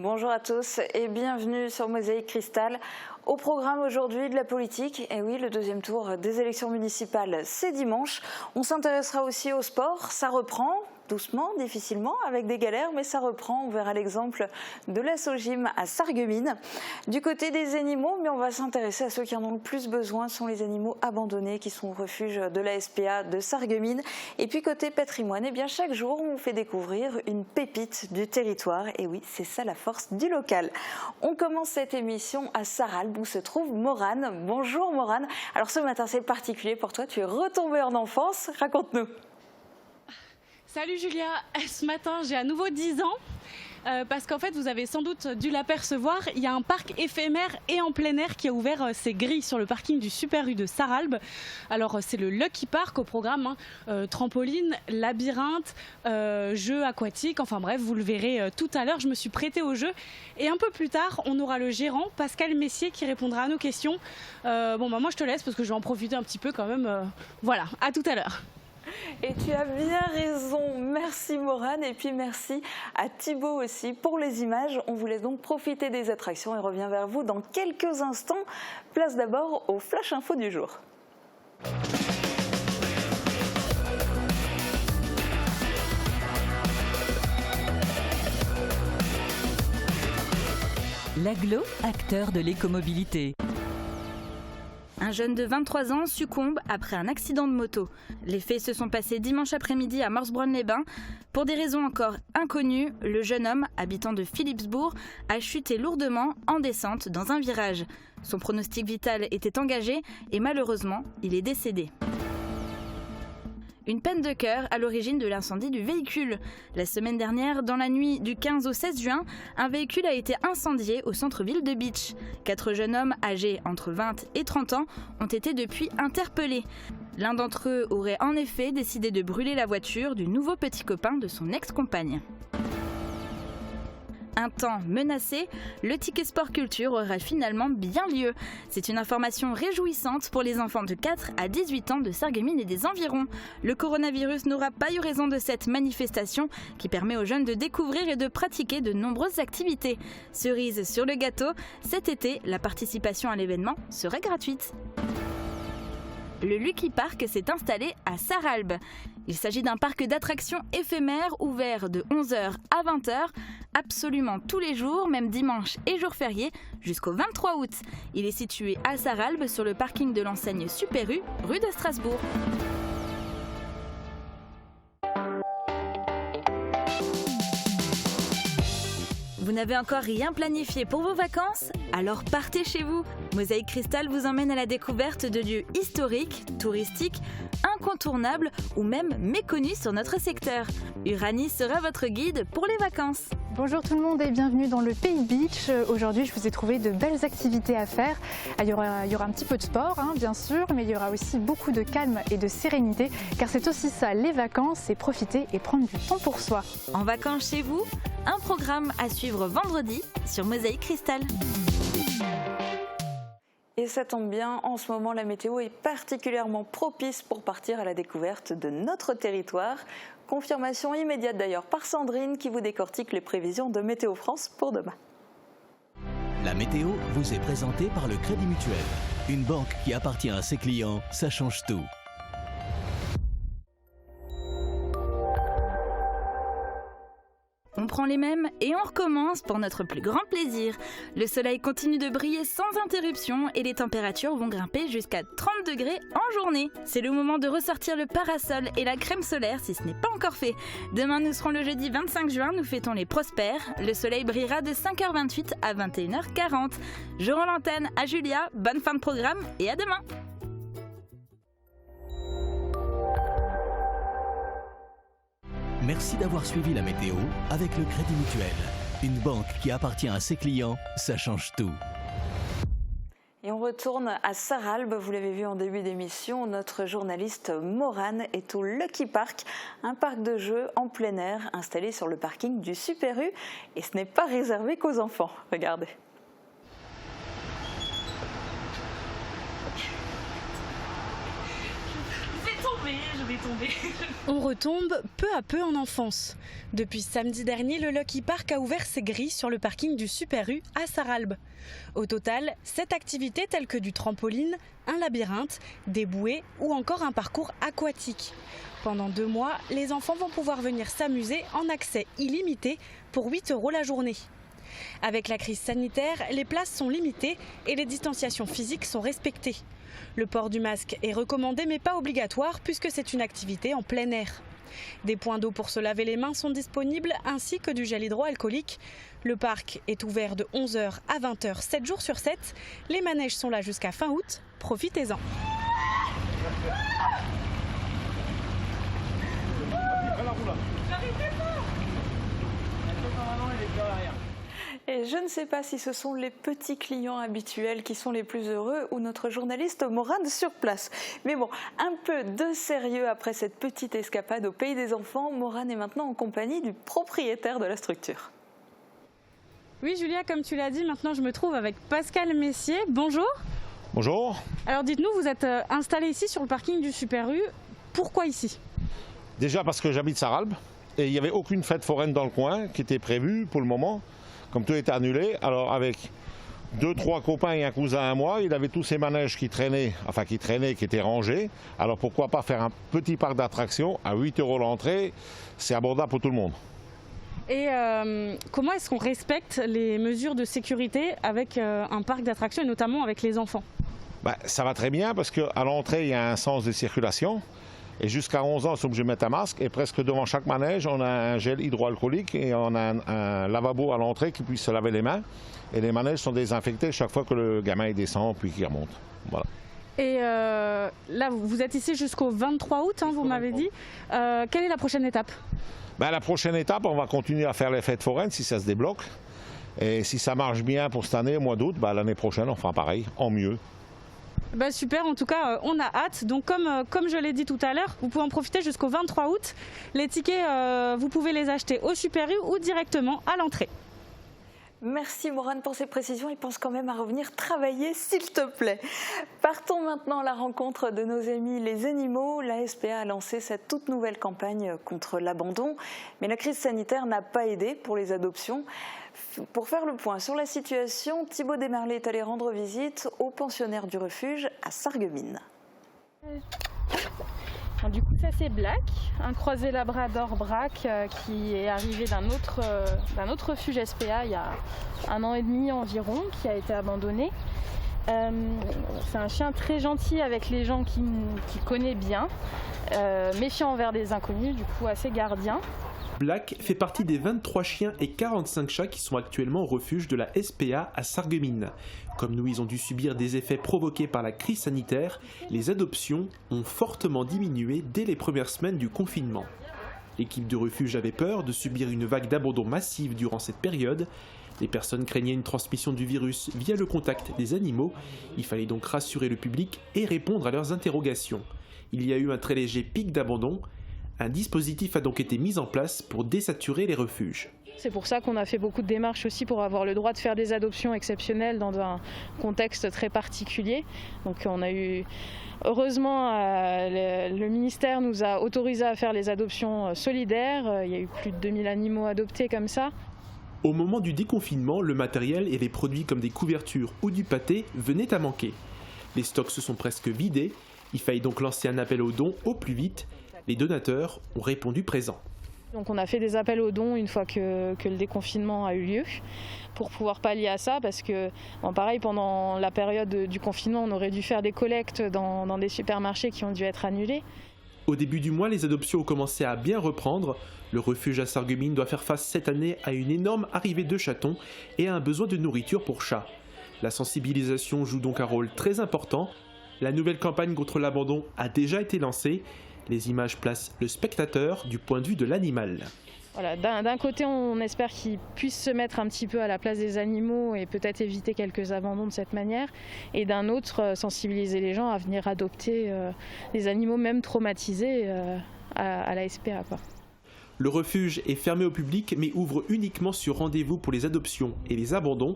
bonjour à tous et bienvenue sur Mosaïque Cristal. Au programme aujourd'hui de la politique, et oui, le deuxième tour des élections municipales, c'est dimanche. On s'intéressera aussi au sport, ça reprend. Doucement, difficilement, avec des galères, mais ça reprend. On verra l'exemple de la Sogim à Sarreguemines. Du côté des animaux, mais on va s'intéresser à ceux qui en ont le plus besoin, ce sont les animaux abandonnés qui sont au refuge de la SPA de Sarreguemines. Et puis côté patrimoine, eh bien chaque jour, on vous fait découvrir une pépite du territoire. Et oui, c'est ça la force du local. On commence cette émission à Sarralbe où se trouve Morane. Bonjour Morane. Alors ce matin, c'est particulier pour toi, tu es retombée en enfance. Raconte-nous. Salut Julia, ce matin j'ai à nouveau 10 ans parce qu'en fait vous avez sans doute dû l'apercevoir, il y a un parc éphémère et en plein air qui a ouvert ses grilles sur le parking du Super U de Sarralbe. Alors c'est le Lucky Park au programme, trampoline, labyrinthe, jeux aquatiques, enfin bref vous le verrez tout à l'heure, je me suis prêtée au jeu et un peu plus tard on aura le gérant Pascal Messier qui répondra à nos questions. Moi je te laisse parce que je vais en profiter un petit peu quand même, voilà, à tout à l'heure. Et tu as bien raison, merci Morane et puis merci à Thibaut aussi pour les images. On vous laisse donc profiter des attractions et revient vers vous dans quelques instants. Place d'abord au Flash Info du jour. L'Agglo, acteur de l'écomobilité. Un jeune de 23 ans succombe après un accident de moto. Les faits se sont passés dimanche après-midi à Morsbronn-les-Bains. Pour des raisons encore inconnues, le jeune homme, habitant de Philippsbourg, a chuté lourdement en descente dans un virage. Son pronostic vital était engagé et malheureusement, il est décédé. Une peine de cœur à l'origine de l'incendie du véhicule. La semaine dernière, dans la nuit du 15 au 16 juin, un véhicule a été incendié au centre-ville de Bitche. 4 jeunes hommes âgés entre 20 et 30 ans ont été depuis interpellés. L'un d'entre eux aurait en effet décidé de brûler la voiture du nouveau petit copain de son ex-compagne. Un temps menacé, le ticket sport culture aura finalement bien lieu. C'est une information réjouissante pour les enfants de 4 à 18 ans de Sarreguemines et des environs. Le coronavirus n'aura pas eu raison de cette manifestation qui permet aux jeunes de découvrir et de pratiquer de nombreuses activités. Cerise sur le gâteau, cet été, la participation à l'événement serait gratuite. Le Lucky Park s'est installé à Sarralbe. Il s'agit d'un parc d'attractions éphémère ouvert de 11h à 20h, absolument tous les jours, même dimanche et jours fériés, jusqu'au 23 août. Il est situé à Sarralbe sur le parking de l'enseigne Super U, rue de Strasbourg. Vous n'avez encore rien planifié pour vos vacances? Alors partez chez vous. Mosaïque Cristal vous emmène à la découverte de lieux historiques, touristiques, incontournables ou même méconnus sur notre secteur. Uranie sera votre guide pour les vacances. Bonjour tout le monde et bienvenue dans le Pays Beach. Aujourd'hui, je vous ai trouvé de belles activités à faire. Il y aura un petit peu de sport, bien sûr, mais il y aura aussi beaucoup de calme et de sérénité, car c'est aussi ça, les vacances, c'est profiter et prendre du temps pour soi. En vacances chez vous, un programme à suivre vendredi sur Mosaïque Cristal. Et ça tombe bien, en ce moment la météo est particulièrement propice pour partir à la découverte de notre territoire. Confirmation immédiate d'ailleurs par Sandrine qui vous décortique les prévisions de Météo France pour demain. La météo vous est présentée par le Crédit Mutuel. Une banque qui appartient à ses clients, ça change tout. On prend les mêmes et on recommence pour notre plus grand plaisir. Le soleil continue de briller sans interruption et les températures vont grimper jusqu'à 30 degrés en journée. C'est le moment de ressortir le parasol et la crème solaire si ce n'est pas encore fait. Demain nous serons le jeudi 25 juin, nous fêtons les prospères. Le soleil brillera de 5h28 à 21h40. Je rends l'antenne à Julia, bonne fin de programme et à demain. Merci d'avoir suivi la météo avec le Crédit Mutuel. Une banque qui appartient à ses clients, ça change tout. Et on retourne à Sarralbe, vous l'avez vu en début d'émission, notre journaliste Morane est au Lucky Park, un parc de jeux en plein air installé sur le parking du Super U. Et ce n'est pas réservé qu'aux enfants, regardez. Je vais tomber. tomber, je vais tomber. On retombe peu à peu en enfance. Depuis samedi dernier, le Lucky Park a ouvert ses grilles sur le parking du Super U à Sarralbe. Au total, 7 activités telles que du trampoline, un labyrinthe, des bouées ou encore un parcours aquatique. Pendant 2 mois, les enfants vont pouvoir venir s'amuser en accès illimité pour 8 € la journée. Avec la crise sanitaire, les places sont limitées et les distanciations physiques sont respectées. Le port du masque est recommandé mais pas obligatoire puisque c'est une activité en plein air. Des points d'eau pour se laver les mains sont disponibles ainsi que du gel hydroalcoolique. Le parc est ouvert de 11h à 20h, 7 jours sur 7. Les manèges sont là jusqu'à fin août. Profitez-en. Et je ne sais pas si ce sont les petits clients habituels qui sont les plus heureux ou notre journaliste Morane sur place. Mais bon, un peu de sérieux après cette petite escapade au Pays des Enfants. Morane est maintenant en compagnie du propriétaire de la structure. Oui Julia, comme tu l'as dit, maintenant je me trouve avec Pascal Messier. Bonjour. Bonjour. Alors dites-nous, vous êtes installé ici sur le parking du Super U. Pourquoi ici? Déjà parce que j'habite Sarralbe et il n'y avait aucune fête foraine dans le coin qui était prévue pour le moment. Comme tout était annulé, alors avec 2-3 copains et un cousin à moi, il avait tous ces manèges qui traînaient, qui étaient rangés. Alors pourquoi pas faire un petit parc d'attractions à 8 € l'entrée, c'est abordable pour tout le monde. Et comment est-ce qu'on respecte les mesures de sécurité avec un parc d'attractions et notamment avec les enfants? Ça va très bien parce qu'à l'entrée, il y a un sens de circulation. Et jusqu'à 11 ans, on est obligé de mettre un masque. Et presque devant chaque manège, on a un gel hydroalcoolique et on a un lavabo à l'entrée qui puisse se laver les mains. Et les manèges sont désinfectés chaque fois que le gamin descend puis qu'il remonte. Voilà. Et là, vous êtes ici jusqu'au 23 août, vous m'avez dit. Quelle est la prochaine étape? La prochaine étape, on va continuer à faire les fêtes foraines si ça se débloque. Et si ça marche bien pour cette année, au mois d'août, l'année prochaine, on fera pareil, en mieux. Super, en tout cas, on a hâte. Donc comme je l'ai dit tout à l'heure, vous pouvez en profiter jusqu'au 23 août. Les tickets, vous pouvez les acheter au Super U ou directement à l'entrée. Merci Morane pour ces précisions et pense quand même à revenir travailler s'il te plaît. Partons maintenant à la rencontre de nos amis les animaux. La SPA a lancé sa toute nouvelle campagne contre l'abandon, mais la crise sanitaire n'a pas aidé pour les adoptions. Pour faire le point sur la situation, Thibaut Desmerlet est allé rendre visite aux pensionnaires du refuge à Sarreguemines. Du coup, ça c'est Black, un croisé labrador braque qui est arrivé d'un autre refuge SPA il y a 1 an et demi environ, qui a été abandonné. C'est un chien très gentil avec les gens qui connaît bien, méfiant envers des inconnus, du coup assez gardien. Black fait partie des 23 chiens et 45 chats qui sont actuellement au refuge de la SPA à Sarreguemines. Comme nous, ils ont dû subir des effets provoqués par la crise sanitaire, les adoptions ont fortement diminué dès les premières semaines du confinement. L'équipe de refuge avait peur de subir une vague d'abandon massive durant cette période. Les personnes craignaient une transmission du virus via le contact des animaux. Il fallait donc rassurer le public et répondre à leurs interrogations. Il y a eu un très léger pic d'abandon. Un dispositif a donc été mis en place pour désaturer les refuges. C'est pour ça qu'on a fait beaucoup de démarches aussi pour avoir le droit de faire des adoptions exceptionnelles dans un contexte très particulier. Donc on a eu, heureusement, le ministère nous a autorisé à faire les adoptions solidaires. Il y a eu plus de 2000 animaux adoptés comme ça. Au moment du déconfinement, le matériel et les produits comme des couvertures ou du pâté venaient à manquer. Les stocks se sont presque vidés. Il fallait donc lancer un appel aux dons au plus vite. Les donateurs ont répondu présents. Donc on a fait des appels aux dons une fois que le déconfinement a eu lieu pour pouvoir pallier à ça parce que pareil pendant la période du confinement on aurait dû faire des collectes dans des supermarchés qui ont dû être annulés. Au début du mois, les adoptions ont commencé à bien reprendre. Le refuge à Sarreguemines doit faire face cette année à une énorme arrivée de chatons et à un besoin de nourriture pour chats. La sensibilisation joue donc un rôle très important. La nouvelle campagne contre l'abandon a déjà été lancée. Les images placent le spectateur du point de vue de l'animal. Voilà, d'un côté, on espère qu'ils puissent se mettre un petit peu à la place des animaux et peut-être éviter quelques abandons de cette manière. Et d'un autre, sensibiliser les gens à venir adopter des animaux même traumatisés à la SPA. Le refuge est fermé au public mais ouvre uniquement sur rendez-vous pour les adoptions et les abandons.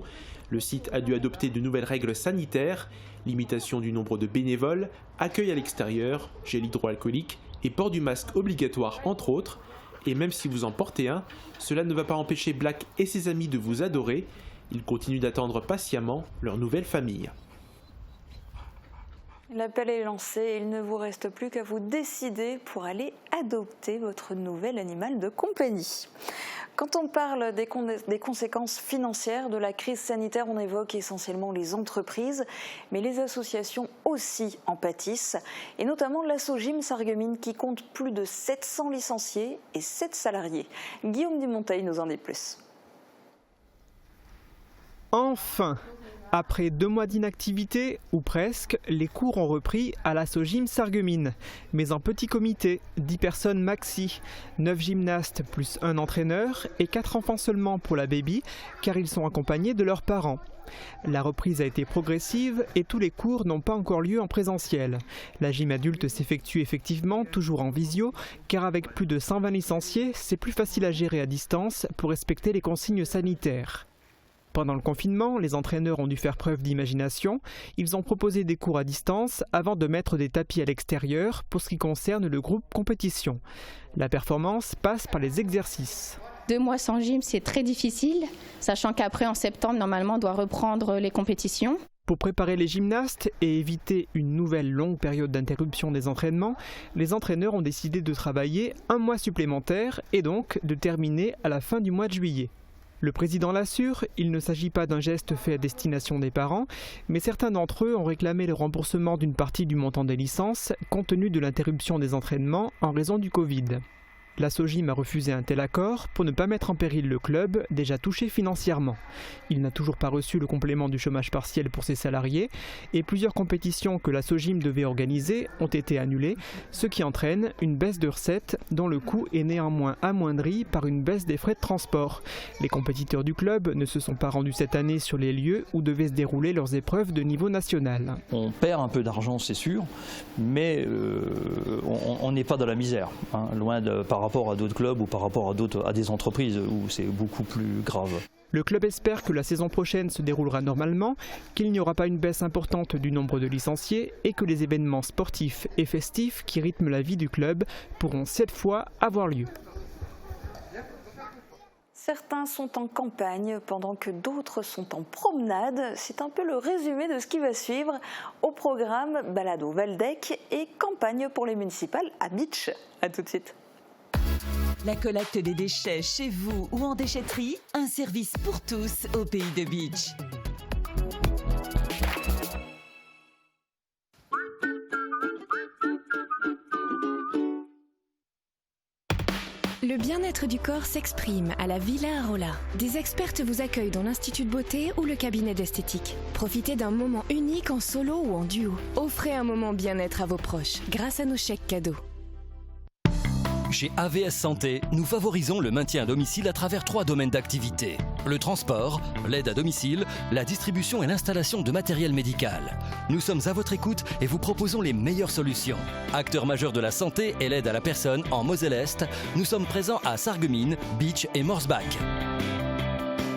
Le site a dû adopter de nouvelles règles sanitaires, limitation du nombre de bénévoles, accueil à l'extérieur, gel hydroalcoolique et port du masque obligatoire entre autres. Et même si vous en portez un, cela ne va pas empêcher Black et ses amis de vous adorer. Ils continuent d'attendre patiemment leur nouvelle famille. L'appel est lancé, il ne vous reste plus qu'à vous décider pour aller adopter votre nouvel animal de compagnie. Quand on parle des conséquences financières de la crise sanitaire, on évoque essentiellement les entreprises, mais les associations aussi en pâtissent, et notamment l'Assogim Sarreguemines qui compte plus de 700 licenciés et 7 salariés. Guillaume Dumonteil nous en dit plus. Enfin, après 2 mois d'inactivité, ou presque, les cours ont repris à l'Assogim Sarreguemines. Mais en petit comité, 10 personnes maxi, 9 gymnastes plus 1 entraîneur et 4 enfants seulement pour la baby, car ils sont accompagnés de leurs parents. La reprise a été progressive et tous les cours n'ont pas encore lieu en présentiel. La gym adulte s'effectue effectivement toujours en visio, car avec plus de 120 licenciés, c'est plus facile à gérer à distance pour respecter les consignes sanitaires. Pendant le confinement, les entraîneurs ont dû faire preuve d'imagination. Ils ont proposé des cours à distance avant de mettre des tapis à l'extérieur pour ce qui concerne le groupe compétition. La performance passe par les exercices. 2 mois sans gym, c'est très difficile, sachant qu'après, en septembre, normalement, on doit reprendre les compétitions. Pour préparer les gymnastes et éviter une nouvelle longue période d'interruption des entraînements, les entraîneurs ont décidé de travailler 1 mois supplémentaire et donc de terminer à la fin du mois de juillet. Le président l'assure, il ne s'agit pas d'un geste fait à destination des parents, mais certains d'entre eux ont réclamé le remboursement d'une partie du montant des licences, compte tenu de l'interruption des entraînements en raison du Covid. L'Assogim a refusé un tel accord pour ne pas mettre en péril le club, déjà touché financièrement. Il n'a toujours pas reçu le complément du chômage partiel pour ses salariés et plusieurs compétitions que l'Assogim devait organiser ont été annulées, ce qui entraîne une baisse de recettes dont le coût est néanmoins amoindri par une baisse des frais de transport. Les compétiteurs du club ne se sont pas rendus cette année sur les lieux où devaient se dérouler leurs épreuves de niveau national. On perd un peu d'argent, c'est sûr, mais on n'est pas dans la misère, hein, loin de par rapport à d'autres clubs ou par rapport à des entreprises où c'est beaucoup plus grave. Le club espère que la saison prochaine se déroulera normalement, qu'il n'y aura pas une baisse importante du nombre de licenciés et que les événements sportifs et festifs qui rythment la vie du club pourront cette fois avoir lieu. Certains sont en campagne pendant que d'autres sont en promenade. C'est un peu le résumé de ce qui va suivre au programme Balado Valdec et campagne pour les municipales à Beach. A tout de suite. La collecte des déchets chez vous ou en déchetterie, un service pour tous au pays de Beach. Le bien-être du corps s'exprime à la Villa Arola. Des expertes vous accueillent dans l'Institut de beauté ou le cabinet d'esthétique. Profitez d'un moment unique en solo ou en duo. Offrez un moment bien-être à vos proches grâce à nos chèques cadeaux. Chez AVS Santé, nous favorisons le maintien à domicile à travers 3 domaines d'activité. Le transport, l'aide à domicile, la distribution et l'installation de matériel médical. Nous sommes à votre écoute et vous proposons les meilleures solutions. Acteur majeur de la santé et l'aide à la personne en Moselle-Est, nous sommes présents à Sarreguemines, Beach et Morsbach.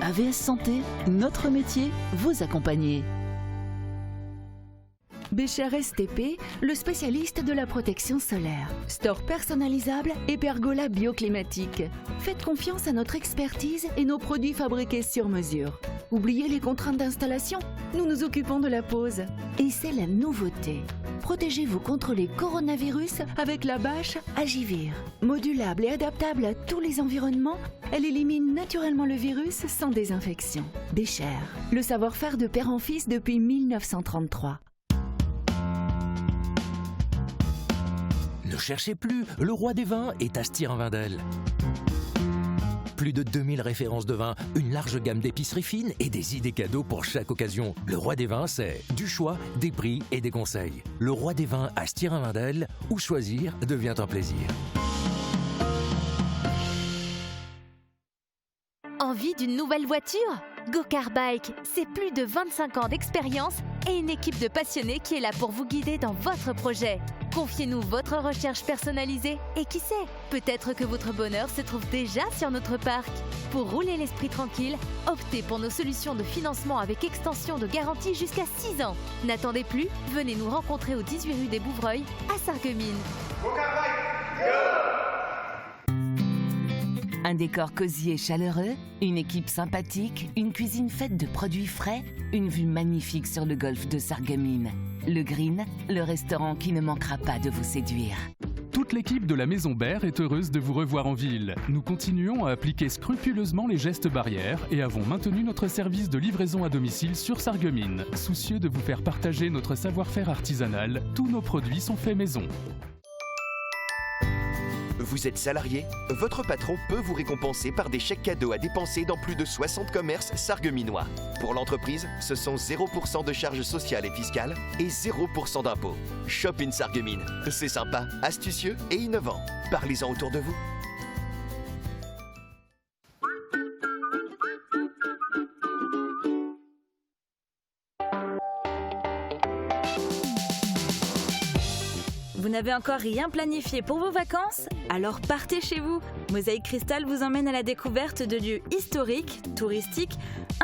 AVS Santé, notre métier, vous accompagner. Bécher STP, le spécialiste de la protection solaire. Store personnalisable et pergola bioclimatique. Faites confiance à notre expertise et nos produits fabriqués sur mesure. Oubliez les contraintes d'installation, nous nous occupons de la pose. Et c'est la nouveauté. Protégez-vous contre les coronavirus avec la bâche Agivir. Modulable et adaptable à tous les environnements, elle élimine naturellement le virus sans désinfection. Bécher, le savoir-faire de père en fils depuis 1933. Ne cherchez plus, le roi des vins est à Stirin-Wendel. Plus de 2000 références de vin, une large gamme d'épiceries fines et des idées cadeaux pour chaque occasion. Le roi des vins, c'est du choix, des prix et des conseils. Le roi des vins à Stirin-Wendel, où choisir devient un plaisir. Envie d'une nouvelle voiture ? Go Car Bike, c'est plus de 25 ans d'expérience et une équipe de passionnés qui est là pour vous guider dans votre projet. Confiez-nous votre recherche personnalisée et qui sait, peut-être que votre bonheur se trouve déjà sur notre parc. Pour rouler l'esprit tranquille, optez pour nos solutions de financement avec extension de garantie jusqu'à 6 ans. N'attendez plus, venez nous rencontrer au 18 rue des Bouvreuils à Sarreguemines. Un décor cosy et chaleureux, une équipe sympathique, une cuisine faite de produits frais, une vue magnifique sur le golfe de Sarreguemines. Le Green, le restaurant qui ne manquera pas de vous séduire. Toute l'équipe de la Maison Berre est heureuse de vous revoir en ville. Nous continuons à appliquer scrupuleusement les gestes barrières et avons maintenu notre service de livraison à domicile sur Sarreguemines. Soucieux de vous faire partager notre savoir-faire artisanal, tous nos produits sont faits maison. Vous êtes salarié? Votre patron peut vous récompenser par des chèques cadeaux à dépenser dans plus de 60 commerces sarregueminois. Pour l'entreprise, ce sont 0% de charges sociales et fiscales et 0% d'impôts. Shop in Sarreguemines. C'est sympa, astucieux et innovant. Parlez-en autour de vous. Vous n'avez encore rien planifié pour vos vacances? Alors partez chez vous! Mosaïque Cristal vous emmène à la découverte de lieux historiques, touristiques,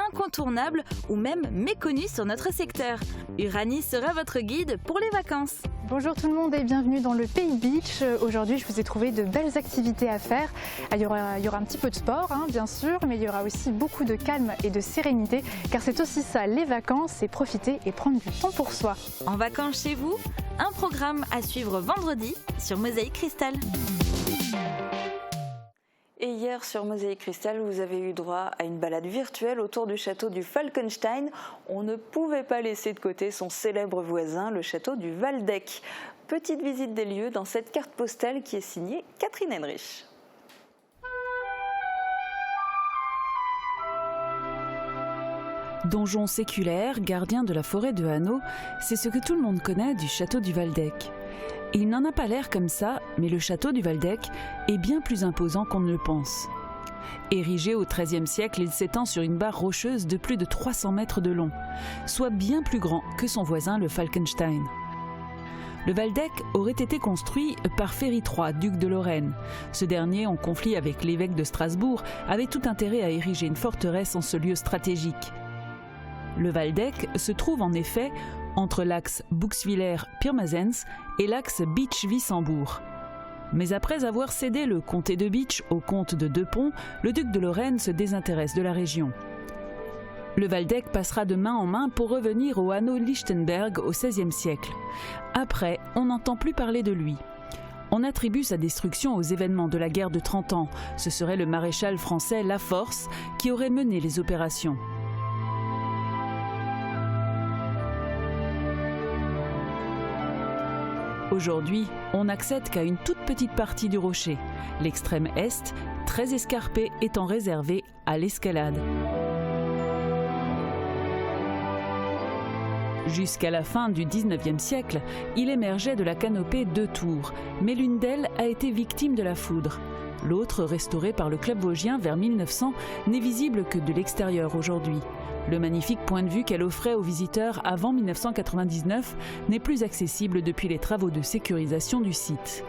incontournables ou même méconnus sur notre secteur. Uranie sera votre guide pour les vacances. Bonjour tout le monde et bienvenue dans le Pays Beach. Aujourd'hui, je vous ai trouvé de belles activités à faire. Il y aura un petit peu de sport, bien sûr, mais il y aura aussi beaucoup de calme et de sérénité, car c'est aussi ça, les vacances, c'est profiter et prendre du temps pour soi. En vacances chez vous, un programme à suivre vendredi sur Mosaïque Cristal. Et hier sur Mosaïque Cristal, vous avez eu droit à une balade virtuelle autour du château du Falkenstein. On ne pouvait pas laisser de côté son célèbre voisin, le château du Waldeck. Petite visite des lieux dans cette carte postale qui est signée Catherine Henrich. Donjon séculaire, gardien de la forêt de Hanau, c'est ce que tout le monde connaît du château du Waldeck. Il n'en a pas l'air comme ça, mais le château du Waldeck est bien plus imposant qu'on ne le pense. Érigé au XIIIe siècle, il s'étend sur une barre rocheuse de plus de 300 mètres de long, soit bien plus grand que son voisin le Falkenstein. Le Waldeck aurait été construit par Ferry III, duc de Lorraine. Ce dernier, en conflit avec l'évêque de Strasbourg, avait tout intérêt à ériger une forteresse en ce lieu stratégique. Le Waldeck se trouve en effet entre l'axe Buxwiller-Pirmasens et l'axe Bitche-Wissembourg. Mais après avoir cédé le comté de Bitche au comte de Deux-Ponts, le duc de Lorraine se désintéresse de la région. Le Waldeck passera de main en main pour revenir au Hanau-Lichtenberg au XVIe siècle. Après, on n'entend plus parler de lui. On attribue sa destruction aux événements de la guerre de 30 ans. Ce serait le maréchal français Laforce qui aurait mené les opérations. Aujourd'hui, on n'accède qu'à une toute petite partie du rocher, l'extrême est, très escarpé, étant réservé à l'escalade. Jusqu'à la fin du XIXe siècle, il émergeait de la canopée 2 tours, mais l'une d'elles a été victime de la foudre. L'autre, restaurée par le club vosgien vers 1900, n'est visible que de l'extérieur aujourd'hui. Le magnifique point de vue qu'elle offrait aux visiteurs avant 1999 n'est plus accessible depuis les travaux de sécurisation du site.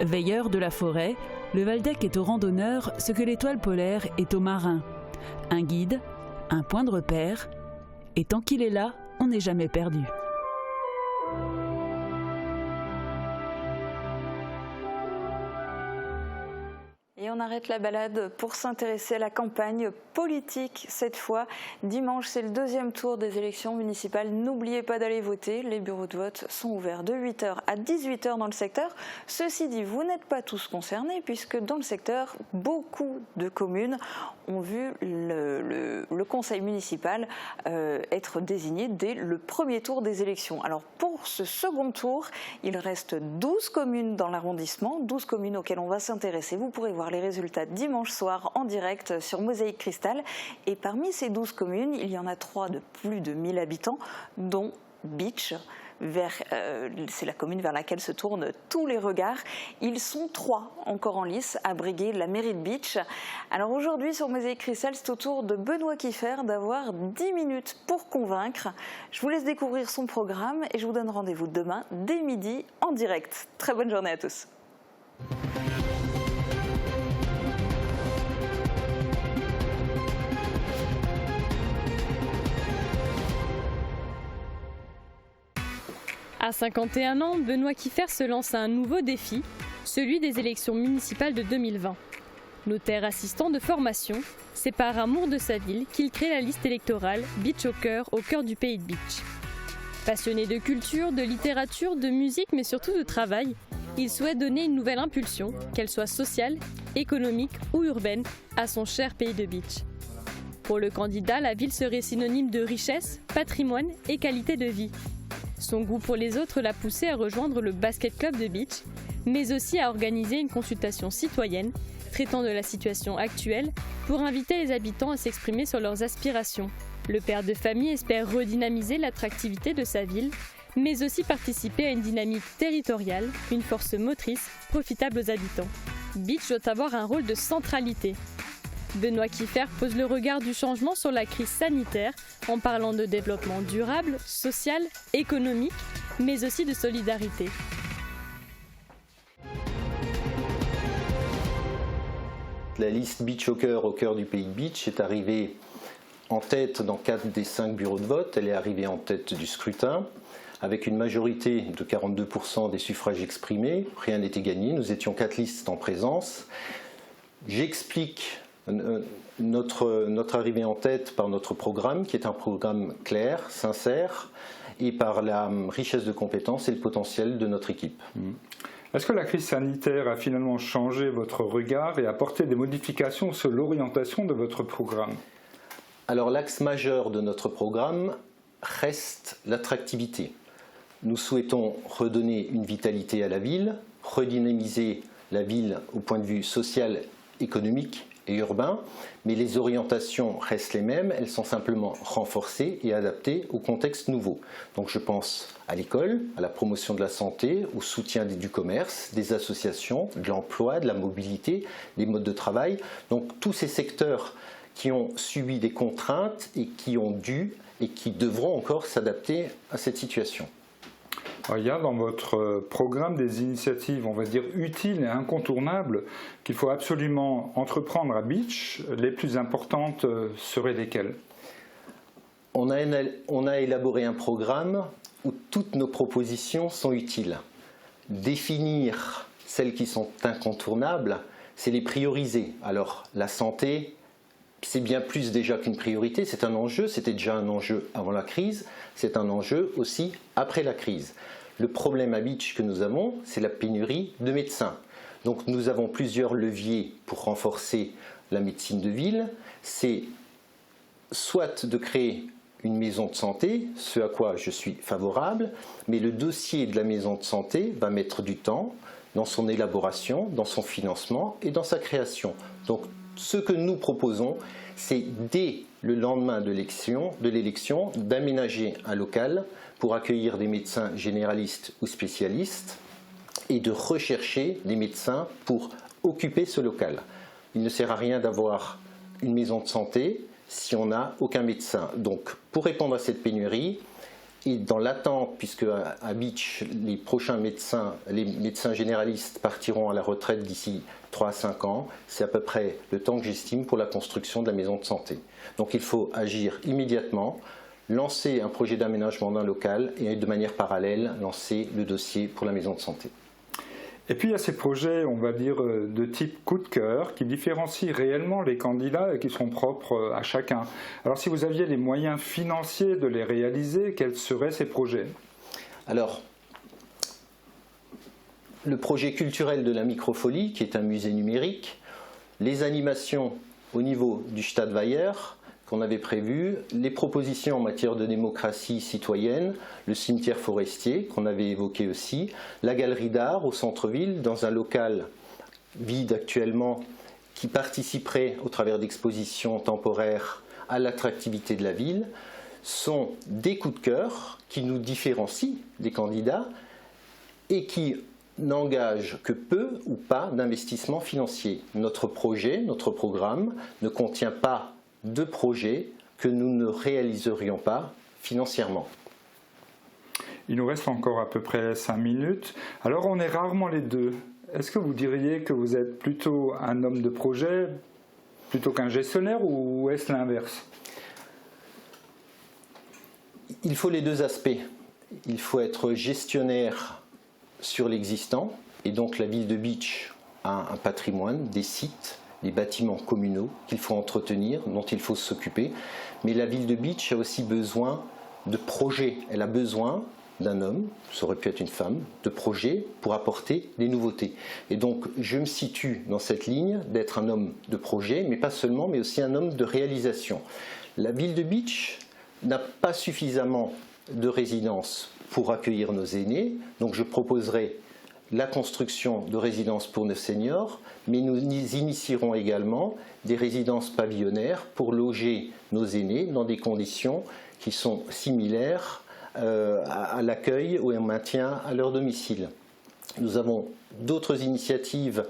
Veilleur de la forêt, le Waldeck est aux randonneurs ce que l'étoile polaire est aux marins. Un guide, un point de repère, et tant qu'il est là, on n'est jamais perdu. Et on arrête la balade pour s'intéresser à la campagne politique cette fois. Dimanche, c'est le deuxième tour des élections municipales. N'oubliez pas d'aller voter. Les bureaux de vote sont ouverts de 8h à 18h dans le secteur. Ceci dit, vous n'êtes pas tous concernés puisque dans le secteur, beaucoup de communes ont vu le conseil municipal être désigné dès le premier tour des élections. Alors pour ce second tour, il reste 12 communes dans l'arrondissement, 12 communes auxquelles on va s'intéresser. Vous pourrez voir les résultats dimanche soir en direct sur Mosaïque Cristal. Et parmi ces 12 communes, il y en a 3 de plus de 1000 habitants, dont Bitche. c'est la commune vers laquelle se tournent tous les regards. Ils sont 3 encore en lice à briguer la mairie de Bitche. Alors aujourd'hui sur Mosaïque Cristal, c'est au tour de Benoît Kieffer d'avoir 10 minutes pour convaincre. Je vous laisse découvrir son programme et je vous donne rendez-vous demain dès midi en direct. Très bonne journée à tous. À 51 ans, Benoît Kieffer se lance à un nouveau défi, celui des élections municipales de 2020. Notaire assistant de formation, c'est par amour de sa ville qu'il crée la liste électorale Bitche au cœur du pays de Bitche. Passionné de culture, de littérature, de musique, mais surtout de travail, il souhaite donner une nouvelle impulsion, qu'elle soit sociale, économique ou urbaine, à son cher pays de Bitche. Pour le candidat, la ville serait synonyme de richesse, patrimoine et qualité de vie. Son goût pour les autres l'a poussé à rejoindre le basket club de Bitche, mais aussi à organiser une consultation citoyenne traitant de la situation actuelle pour inviter les habitants à s'exprimer sur leurs aspirations. Le père de famille espère redynamiser l'attractivité de sa ville, mais aussi participer à une dynamique territoriale, une force motrice profitable aux habitants. Bitche doit avoir un rôle de centralité. Benoît Kieffer pose le regard du changement sur la crise sanitaire en parlant de développement durable, social, économique, mais aussi de solidarité. La liste Bitche au cœur du pays de Bitche est arrivée en tête dans 4 des 5 bureaux de vote. Elle est arrivée en tête du scrutin avec une majorité de 42% des suffrages exprimés. Rien n'était gagné, nous étions 4 listes en présence. J'explique notre arrivée en tête par notre programme, qui est un programme clair, sincère, et par la richesse de compétences et le potentiel de notre équipe. Est-ce que la crise sanitaire a finalement changé votre regard et apporté des modifications sur l'orientation de votre programme? Alors l'axe majeur de notre programme reste l'attractivité. Nous souhaitons redonner une vitalité à la ville, redynamiser la ville au point de vue social, économique et urbain, mais les orientations restent les mêmes, elles sont simplement renforcées et adaptées au contexte nouveau. Donc je pense à l'école, à la promotion de la santé, au soutien du commerce, des associations, de l'emploi, de la mobilité, des modes de travail. Donc tous ces secteurs qui ont subi des contraintes et qui ont dû et qui devront encore s'adapter à cette situation. Alors, il y a dans votre programme des initiatives, on va dire, utiles et incontournables qu'il faut absolument entreprendre à Bitche. Les plus importantes seraient lesquelles? On a élaboré un programme où toutes nos propositions sont utiles. Définir celles qui sont incontournables, c'est les prioriser. Alors la santé, c'est bien plus déjà qu'une priorité, c'est un enjeu, c'était déjà un enjeu avant la crise, c'est un enjeu aussi après la crise. Le problème à Bitche que nous avons, c'est la pénurie de médecins. Donc nous avons plusieurs leviers pour renforcer la médecine de ville. C'est soit de créer une maison de santé, ce à quoi je suis favorable, mais le dossier de la maison de santé va mettre du temps dans son élaboration, dans son financement et dans sa création. Donc ce que nous proposons, c'est dès le lendemain de l'élection d'aménager un local pour accueillir des médecins généralistes ou spécialistes et de rechercher des médecins pour occuper ce local. Il ne sert à rien d'avoir une maison de santé si on n'a aucun médecin. Donc pour répondre à cette pénurie, et dans l'attente, puisque à Bitche, les prochains médecins, les médecins généralistes partiront à la retraite d'ici 3 à 5 ans, c'est à peu près le temps que j'estime pour la construction de la maison de santé. Donc il faut agir immédiatement, lancer un projet d'aménagement d'un local et de manière parallèle lancer le dossier pour la maison de santé. Et puis il y a ces projets, on va dire, de type coup de cœur qui différencient réellement les candidats et qui sont propres à chacun. Alors si vous aviez les moyens financiers de les réaliser, quels seraient ces projets? Alors, le projet culturel de la Microfolie, qui est un musée numérique, les animations au niveau du Stadtweiher qu'on avait prévu, les propositions en matière de démocratie citoyenne, le cimetière forestier qu'on avait évoqué aussi, la galerie d'art au centre-ville, dans un local vide actuellement qui participerait au travers d'expositions temporaires à l'attractivité de la ville, sont des coups de cœur qui nous différencient des candidats et qui n'engagent que peu ou pas d'investissement financier. Notre projet, notre programme ne contient pas de projet que nous ne réaliserions pas financièrement. Il nous reste encore à peu près 5 minutes. Alors on est rarement les deux. Est-ce que vous diriez que vous êtes plutôt un homme de projet plutôt qu'un gestionnaire ou est-ce l'inverse? Il faut les deux aspects. Il faut être gestionnaire sur l'existant et donc la ville de Bitche a un patrimoine, des sites, des bâtiments communaux qu'il faut entretenir, dont il faut s'occuper. Mais la ville de Bitche a aussi besoin de projets. Elle a besoin d'un homme, ça aurait pu être une femme, de projets pour apporter des nouveautés. Et donc je me situe dans cette ligne d'être un homme de projet, mais pas seulement, mais aussi un homme de réalisation. La ville de Bitche n'a pas suffisamment de résidences pour accueillir nos aînés, donc je proposerai la construction de résidences pour nos seniors, mais nous initierons également des résidences pavillonnaires pour loger nos aînés dans des conditions qui sont similaires à l'accueil ou au maintien à leur domicile. Nous avons d'autres initiatives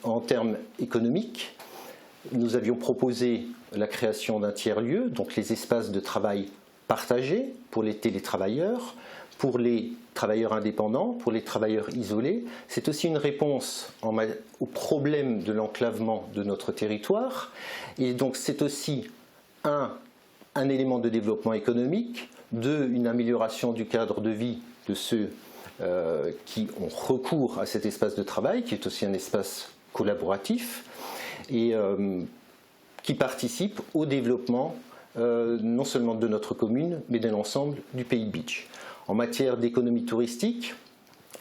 en termes économiques. Nous avions proposé la création d'un tiers-lieu, donc les espaces de travail partagés pour les télétravailleurs, pour les travailleurs indépendants, pour les travailleurs isolés. C'est aussi une réponse au problème de l'enclavement de notre territoire. Et donc c'est aussi un élément de développement économique, une amélioration du cadre de vie de ceux qui ont recours à cet espace de travail, qui est aussi un espace collaboratif, et qui participe au développement non seulement de notre commune, mais de l'ensemble du pays de Bitche. En matière d'économie touristique,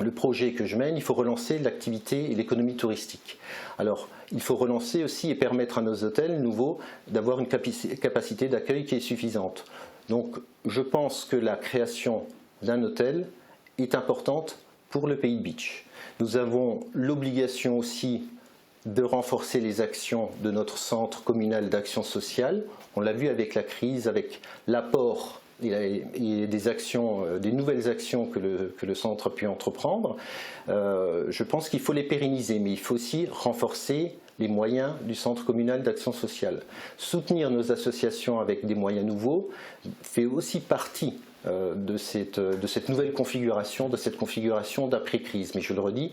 le projet que je mène, il faut relancer l'activité et l'économie touristique. Alors, il faut relancer aussi et permettre à nos hôtels nouveaux d'avoir une capacité d'accueil qui est suffisante. Donc, je pense que la création d'un hôtel est importante pour le pays de Bitche. Nous avons l'obligation aussi de renforcer les actions de notre centre communal d'action sociale. On l'a vu avec la crise, avec l'apport et des actions, des nouvelles actions que le centre a pu entreprendre. Je pense qu'il faut les pérenniser, mais il faut aussi renforcer les moyens du centre communal d'action sociale. Soutenir nos associations avec des moyens nouveaux fait aussi partie de cette nouvelle configuration, de cette configuration d'après-crise. Mais je le redis,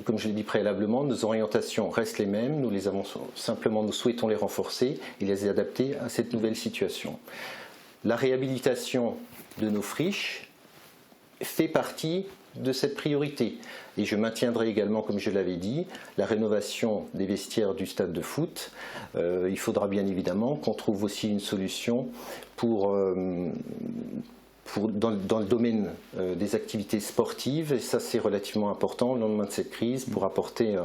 comme je l'ai dit préalablement, nos orientations restent les mêmes, nous les avons simplement, nous souhaitons les renforcer et les adapter à cette nouvelle situation. La réhabilitation de nos friches fait partie de cette priorité. Et je maintiendrai également, comme je l'avais dit, la rénovation des vestiaires du stade de foot. Il faudra bien évidemment qu'on trouve aussi une solution dans le domaine des activités sportives, et ça c'est relativement important au lendemain de cette crise pour apporter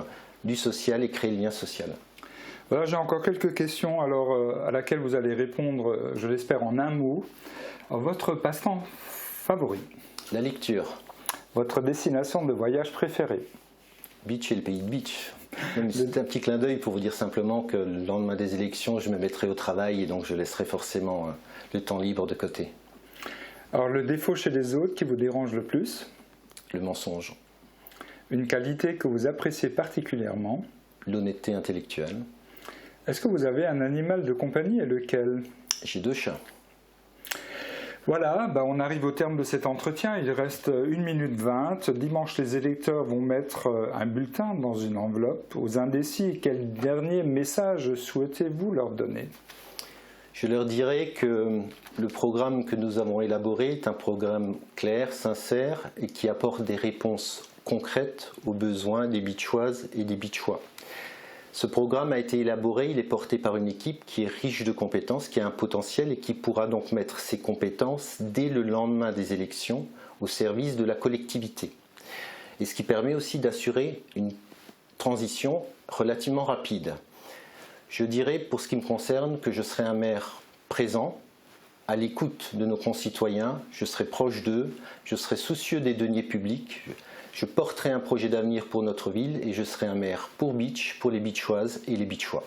du social et créer le lien social. Voilà, j'ai encore quelques questions à laquelle vous allez répondre, je l'espère, en un mot. Votre passe-temps favori? La lecture. Votre destination de voyage préférée? Bitche et le pays de Bitche. C'est un petit clin d'œil pour vous dire simplement que le lendemain des élections, je me mettrai au travail et donc je laisserai forcément le temps libre de côté. Alors, le défaut chez les autres qui vous dérange le plus? Le mensonge. Une qualité que vous appréciez particulièrement? L'honnêteté intellectuelle. Est-ce que vous avez un animal de compagnie et lequel? J'ai 2 chats. Voilà, on arrive au terme de cet entretien. Il reste 1 minute 20. Dimanche, les électeurs vont mettre un bulletin dans une enveloppe. Aux indécis, quel dernier message souhaitez-vous leur donner? Je leur dirai que le programme que nous avons élaboré est un programme clair, sincère et qui apporte des réponses concrètes aux besoins des Bitchoises et des Bitchois. Ce programme a été élaboré, il est porté par une équipe qui est riche de compétences, qui a un potentiel et qui pourra donc mettre ses compétences dès le lendemain des élections au service de la collectivité. Et ce qui permet aussi d'assurer une transition relativement rapide. Je dirais, pour ce qui me concerne, que je serai un maire présent, à l'écoute de nos concitoyens, je serai proche d'eux, je serai soucieux des deniers publics, je porterai un projet d'avenir pour notre ville et je serai un maire pour Bitche, pour les Bitchoises et les Bitchois.